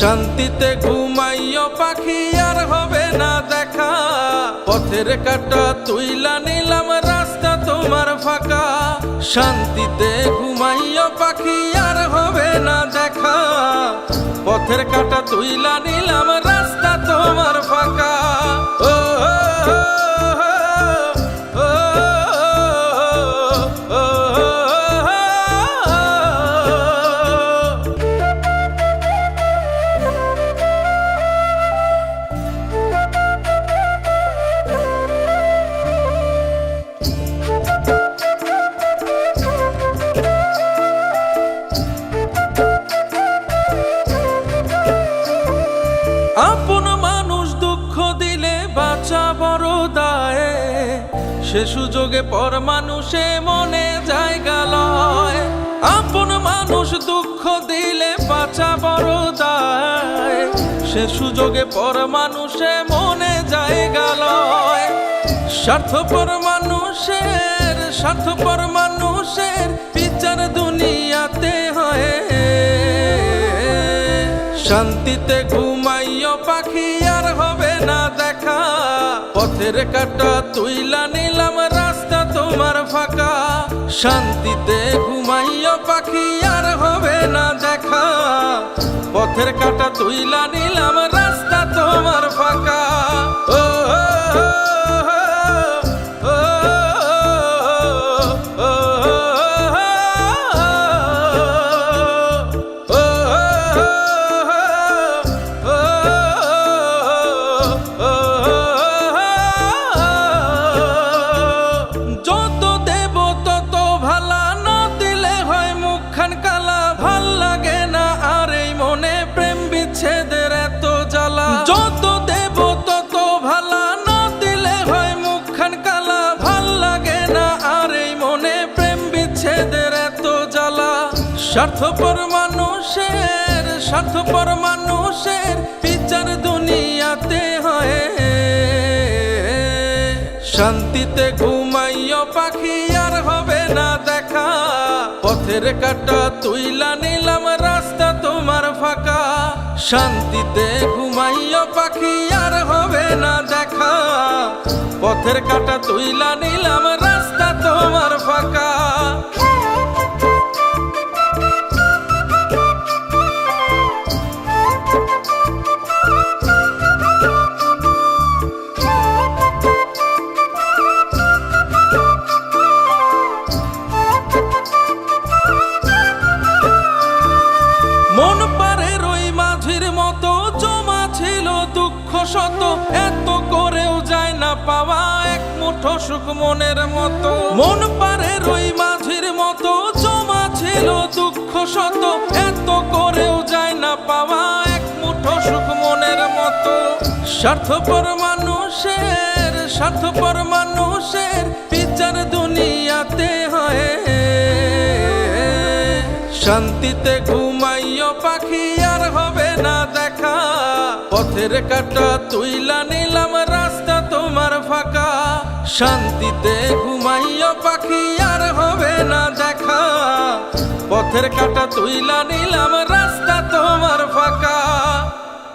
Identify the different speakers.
Speaker 1: শান্তিতে ঘুমাইও পাখি আর হবে না দেখা। পথের কাঁটা তুইলা নিলাম রাস্তা তোমার ফাঁকা। শান্তিতে ঘুমাইও পাখি আর হবে না দেখা। পথের কাঁটা তুইলা নিলাম রাস্তা তোমার ফাঁকা। ও আপন মানুষ দুঃখ দিলে বাঁচা বড় দায়। সে সুযোগে পর মানুষে মনে জায়গা লয়। আপন মানুষ দুঃখ দিলে বাঁচা বড় দায়। সে সুযোগে পর মানুষে মনে জায়গা লয়। স্বার্থপর মানুষের বিচার দুনিয়াতে হয়। শান্তিতে ঘুমাইও পাখি আর হবে না দেখা। পথের কাঁটা তুইলা নিলাম রাস্তা তোমার ফাঁকা। শান্তিতে ঘুমাইও পাখি আর হবে না দেখা। পথের কাঁটা তুইলা নিলাম রাস্তা তোমার ফাঁকা। ও স্বার্থপর মানুষের বিচার দুনিয়াতে হয়। শান্তিতে ঘুমাইও পাখি আর হবে না দেখা। পথের কাঁটা তুইলা নিলাম রাস্তা তোমার ফাঁকা। শান্তিতে ঘুমাইও পাখি আর হবে না দেখা। পথের কাঁটা তুইলা নিলাম রাস্তা তোমার ফাঁকা। মন পারের ওই মাঝির মতো জমা ছিল দুঃখ শত। এত করেও যায় না পাওয়া এক মুঠো সুখ মনের মতো। মন পারের ওই মাঝির মতো জমা ছিল দুঃখ শত। এত করেও যায় না পাওয়া এক মুঠো সুখ মনের মতো। স্বার্থপর মানুষের বিচার দুনিয়াতে হয়। শান্তিতে ঘুমাইও পাখি আর হবে না দেখা। পথের কাঁটা তুইলা নিলাম রাস্তা তোমার ফাঁকা। শান্তিতে ঘুমাইও পাখি আর হবে না দেখা। পথের কাঁটা তুইলা নিলাম রাস্তা তোমার ফাঁকা।